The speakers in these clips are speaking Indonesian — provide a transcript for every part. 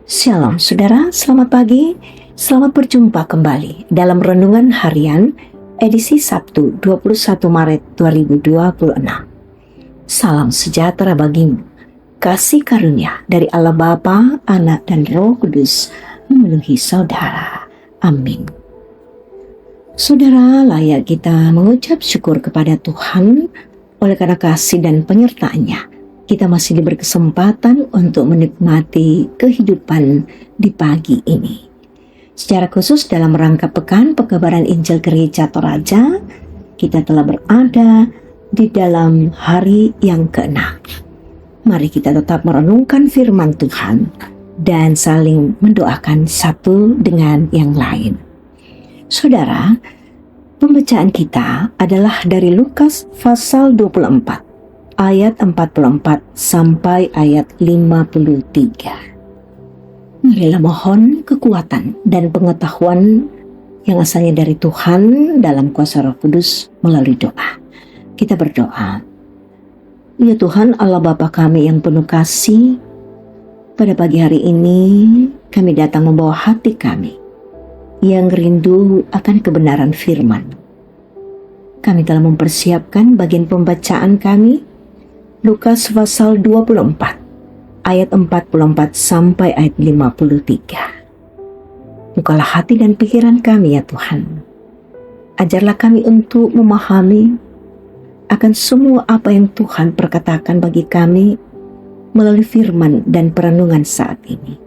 Shalom saudara, selamat pagi, selamat berjumpa kembali dalam Renungan Harian edisi Sabtu 21 Maret 2026. Salam sejahtera bagimu, kasih karunia dari Allah Bapa, Anak dan Roh Kudus memenuhi saudara. Amin. Saudara, layak kita mengucap syukur kepada Tuhan oleh karena kasih dan penyertaan-Nya. Kita masih diberi kesempatan untuk menikmati kehidupan di pagi ini. Secara khusus dalam rangka Pekan Pekabaran Injil Gereja Toraja, kita telah berada di dalam hari yang ke-6. Mari kita tetap merenungkan firman Tuhan dan saling mendoakan satu dengan yang lain. Saudara, pembacaan kita adalah dari Lukas pasal 24. Ayat 44 sampai ayat 53. Marilah mohon kekuatan dan pengetahuan yang asalnya dari Tuhan dalam kuasa Roh Kudus melalui doa. Kita berdoa. Ya Tuhan Allah Bapa kami yang penuh kasih, pada pagi hari ini kami datang membawa hati kami yang rindu akan kebenaran firman. Kami telah mempersiapkan bagian pembacaan kami, Lukas pasal 24 ayat 44 sampai ayat 53. Bukalah hati dan pikiran kami ya Tuhan. Ajarlah kami untuk memahami akan semua apa yang Tuhan perkatakan bagi kami melalui firman dan perenungan saat ini.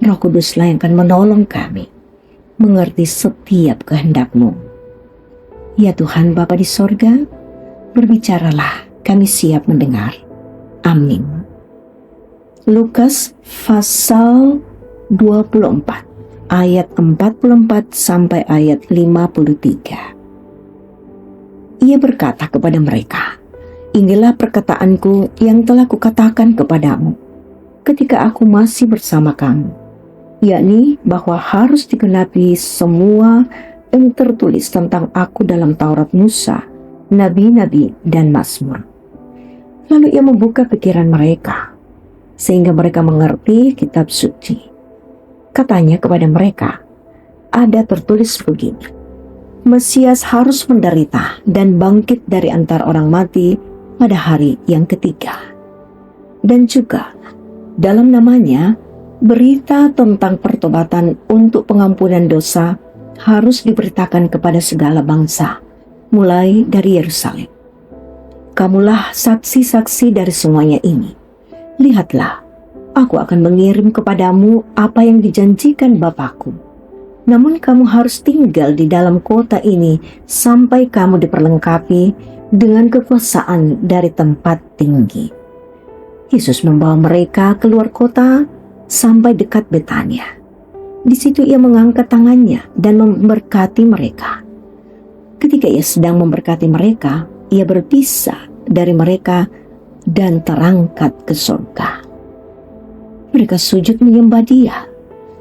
Roh Kuduslah yang akan menolong kami mengerti setiap kehendak-Mu. Ya Tuhan Bapa di sorga, berbicaralah, kami siap mendengar. Amin. Lukas pasal 24 ayat 44 sampai ayat 53. Ia berkata kepada mereka, "Inilah perkataanku yang telah kukatakan kepadamu ketika aku masih bersama kamu, yakni bahwa harus digenapi semua yang tertulis tentang aku dalam Taurat Musa, nabi-nabi dan Mazmur." Lalu ia membuka pikiran mereka, sehingga mereka mengerti kitab suci. Katanya kepada mereka, ada tertulis begini, Mesias harus menderita dan bangkit dari antara orang mati pada hari yang ketiga. Dan juga dalam namanya, berita tentang pertobatan untuk pengampunan dosa harus diberitakan kepada segala bangsa, mulai dari Yerusalem. Kamulah saksi-saksi dari semuanya ini. Lihatlah, aku akan mengirim kepadamu apa yang dijanjikan Bapakku. Namun kamu harus tinggal di dalam kota ini sampai kamu diperlengkapi dengan kekuasaan dari tempat tinggi. Yesus membawa mereka keluar kota sampai dekat Betania. Di situ ia mengangkat tangannya dan memberkati mereka. Ketika ia sedang memberkati mereka, ia berpisah dari mereka dan terangkat ke surga. Mereka sujud menyembah Dia,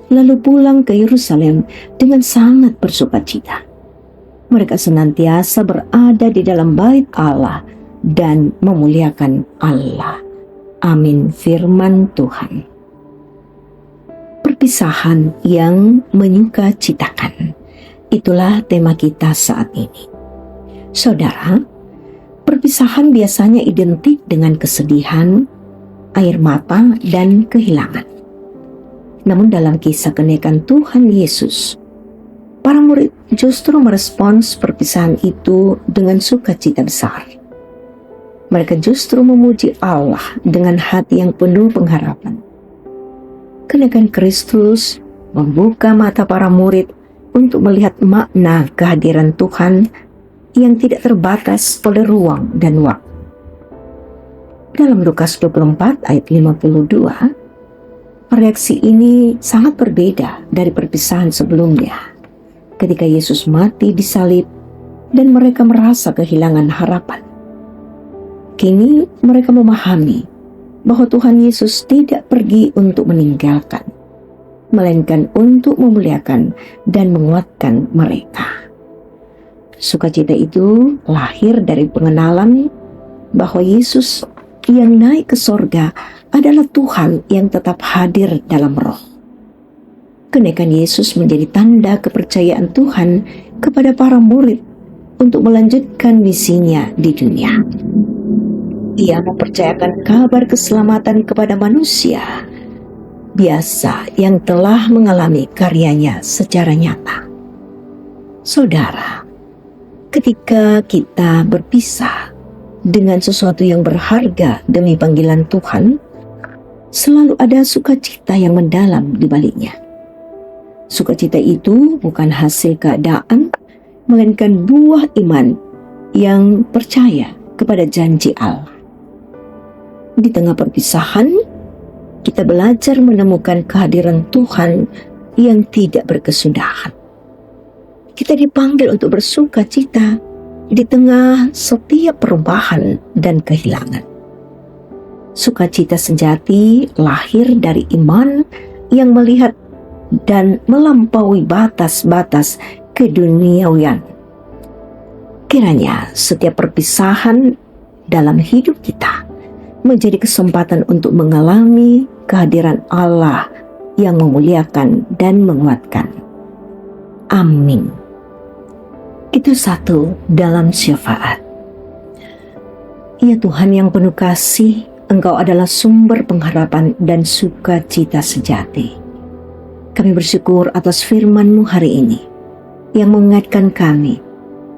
lalu pulang ke Yerusalem dengan sangat bersukacita. Mereka senantiasa berada di dalam bait Allah dan memuliakan Allah. Amin. Firman Tuhan. Perpisahan yang menyukacitakan. Itulah tema kita saat ini. Saudara, perpisahan biasanya identik dengan kesedihan, air mata, dan kehilangan. Namun dalam kisah kenaikan Tuhan Yesus, para murid justru merespons perpisahan itu dengan sukacita besar. Mereka justru memuji Allah dengan hati yang penuh pengharapan. Kenaikan Kristus membuka mata para murid untuk melihat makna kehadiran Tuhan yang tidak terbatas oleh ruang dan waktu. Dalam Lukas 24 ayat 52, reaksi ini sangat berbeda dari perpisahan sebelumnya, ketika Yesus mati disalib dan mereka merasa kehilangan harapan. Kini mereka memahami bahwa Tuhan Yesus tidak pergi untuk meninggalkan, melainkan untuk memuliakan dan menguatkan mereka. Sukacita itu lahir dari pengenalan bahwa Yesus yang naik ke sorga adalah Tuhan yang tetap hadir dalam roh. Kenaikan Yesus menjadi tanda kepercayaan Tuhan kepada para murid untuk melanjutkan misinya di dunia. Ia mempercayakan kabar keselamatan kepada manusia biasa yang telah mengalami karyanya secara nyata. Saudara, ketika kita berpisah dengan sesuatu yang berharga demi panggilan Tuhan, selalu ada sukacita yang mendalam di baliknya. Sukacita itu bukan hasil keadaan, melainkan buah iman yang percaya kepada janji Allah. Di tengah perpisahan, kita belajar menemukan kehadiran Tuhan yang tidak berkesudahan. Kita dipanggil untuk bersukacita di tengah setiap perubahan dan kehilangan. Sukacita sejati lahir dari iman yang melihat dan melampaui batas-batas keduniawian. Kiranya setiap perpisahan dalam hidup kita menjadi kesempatan untuk mengalami kehadiran Allah yang memuliakan dan menguatkan. Amin. Itu satu dalam syafaat. Ya Tuhan yang penuh kasih, Engkau adalah sumber pengharapan dan sukacita sejati. Kami bersyukur atas firman-Mu hari ini yang mengingatkan kami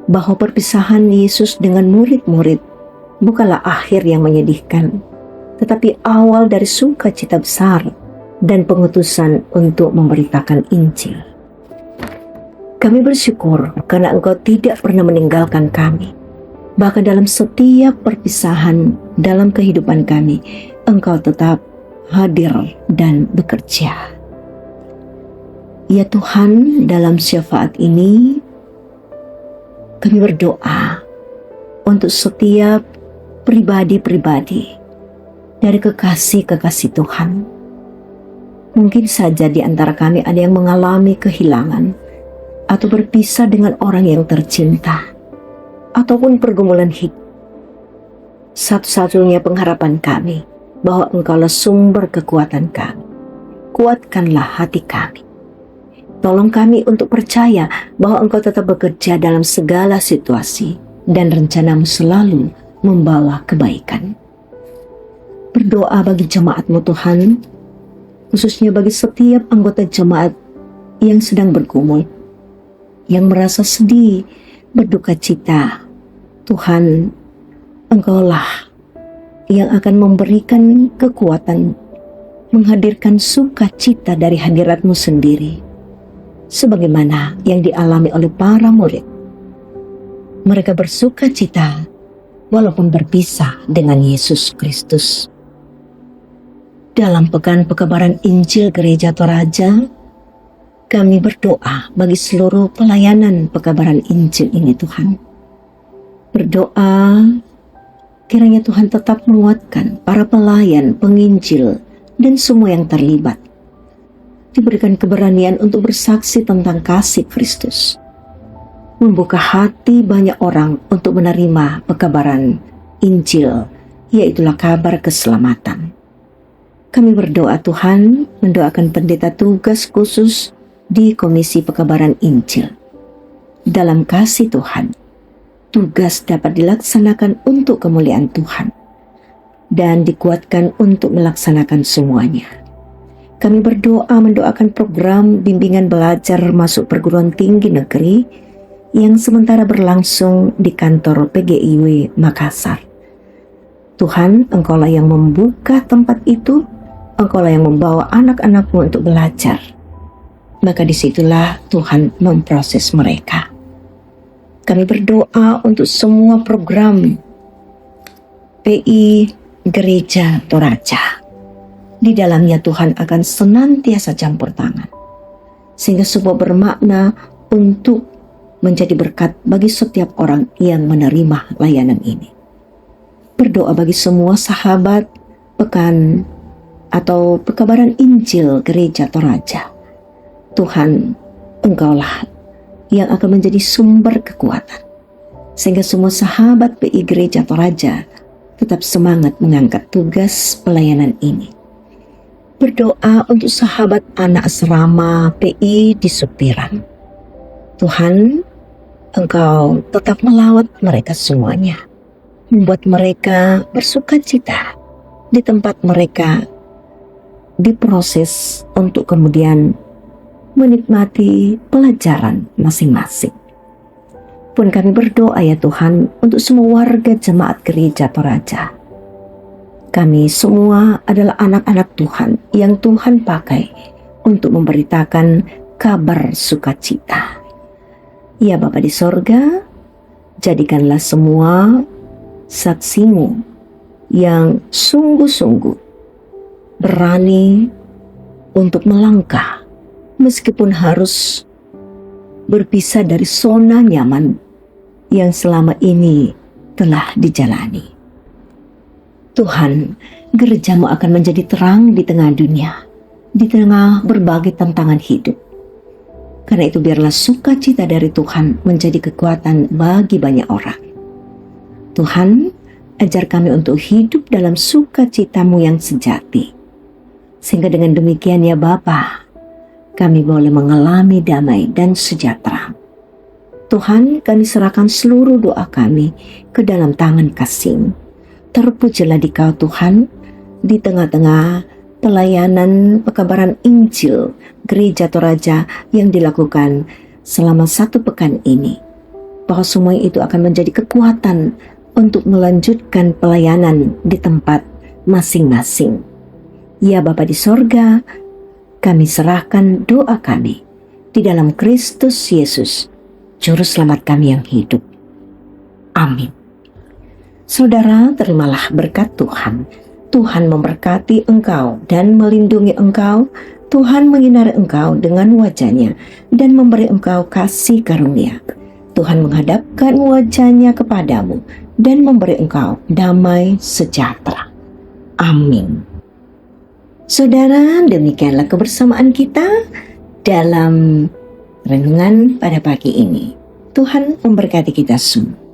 bahwa perpisahan Yesus dengan murid-murid bukanlah akhir yang menyedihkan, tetapi awal dari sukacita besar dan pengutusan untuk memberitakan Injil. Kami bersyukur karena Engkau tidak pernah meninggalkan kami. Bahkan dalam setiap perpisahan dalam kehidupan kami, Engkau tetap hadir dan bekerja. Ya Tuhan, dalam syafaat ini kami berdoa untuk setiap pribadi-pribadi dari kekasih-kekasih Tuhan. Mungkin saja di antara kami ada yang mengalami kehilangan atau berpisah dengan orang yang tercinta ataupun pergumulan hidup. Satu-satunya pengharapan kami bahwa Engkaulah sumber kekuatan kami. Kuatkanlah hati kami. Tolong kami untuk percaya bahwa Engkau tetap bekerja dalam segala situasi dan rencana-Mu selalu membawa kebaikan. Berdoa bagi jemaat-Mu Tuhan, khususnya bagi setiap anggota jemaat yang sedang bergumul, yang merasa sedih, berduka cita. Tuhan, Engkaulah yang akan memberikan kekuatan, menghadirkan sukacita dari hadirat-Mu sendiri. Sebagaimana yang dialami oleh para murid. Mereka bersuka cita walaupun berpisah dengan Yesus Kristus. Dalam pekan pekabaran Injil Gereja Toraja, kami berdoa bagi seluruh pelayanan pekabaran Injil ini Tuhan. Berdoa kiranya Tuhan tetap menguatkan para pelayan, penginjil, dan semua yang terlibat. Diberikan keberanian untuk bersaksi tentang kasih Kristus. Membuka hati banyak orang untuk menerima pekabaran Injil, yaitulah kabar keselamatan. Kami berdoa Tuhan, mendoakan pendeta tugas khusus di Komisi Pekabaran Injil. Dalam kasih Tuhan, tugas dapat dilaksanakan untuk kemuliaan Tuhan dan dikuatkan untuk melaksanakan semuanya. Kami berdoa mendoakan program bimbingan belajar masuk perguruan tinggi negeri yang sementara berlangsung di kantor PGIW Makassar. Tuhan, Engkaulah yang membuka tempat itu, Engkaulah yang membawa anak-anak-Mu untuk belajar. Maka disitulah Tuhan memproses mereka. Kami berdoa untuk semua program PI Gereja Toraja. Di dalamnya Tuhan akan senantiasa campur tangan, sehingga sebuah bermakna untuk menjadi berkat bagi setiap orang yang menerima layanan ini. Berdoa bagi semua sahabat pekan atau pekabaran Injil Gereja Toraja. Tuhan, Engkaulah yang akan menjadi sumber kekuatan, sehingga semua sahabat PI Gereja Toraja tetap semangat mengangkat tugas pelayanan ini. Berdoa untuk sahabat anak asrama PI di Supiran. Tuhan, Engkau tetap melawat mereka semuanya, membuat mereka bersukacita di tempat mereka diproses untuk kemudian menikmati pelajaran masing-masing. Pun kami berdoa ya Tuhan untuk semua warga jemaat gereja Toraja. Kami semua adalah anak-anak Tuhan yang Tuhan pakai untuk memberitakan kabar sukacita. Ya Bapa di sorga, jadikanlah semua saksimu yang sungguh-sungguh berani untuk melangkah meskipun harus berpisah dari zona nyaman yang selama ini telah dijalani. Tuhan, gerejamu akan menjadi terang di tengah dunia, di tengah berbagai tantangan hidup. Karena itu biarlah sukacita dari Tuhan menjadi kekuatan bagi banyak orang. Tuhan, ajar kami untuk hidup dalam sukacitamu yang sejati. Sehingga dengan demikian ya Bapa, kami boleh mengalami damai dan sejahtera. Tuhan, kami serahkan seluruh doa kami ke dalam tangan kasih-Mu. Terpujilah Dikau Tuhan, di tengah-tengah pelayanan pekabaran Injil Gereja Toraja yang dilakukan selama 1 pekan ini. Bahwa semua itu akan menjadi kekuatan untuk melanjutkan pelayanan di tempat masing-masing. Ya Bapa di sorga, kami serahkan doa kami di dalam Kristus Yesus, Juru Selamat kami yang hidup. Amin. Saudara, terimalah berkat Tuhan. Tuhan memberkati engkau dan melindungi engkau. Tuhan menyinari engkau dengan wajah-Nya dan memberi engkau kasih karunia. Tuhan menghadapkan wajah-Nya kepadamu dan memberi engkau damai sejahtera. Amin. Saudara, demikianlah kebersamaan kita dalam renungan pada pagi ini. Tuhan memberkati kita semua.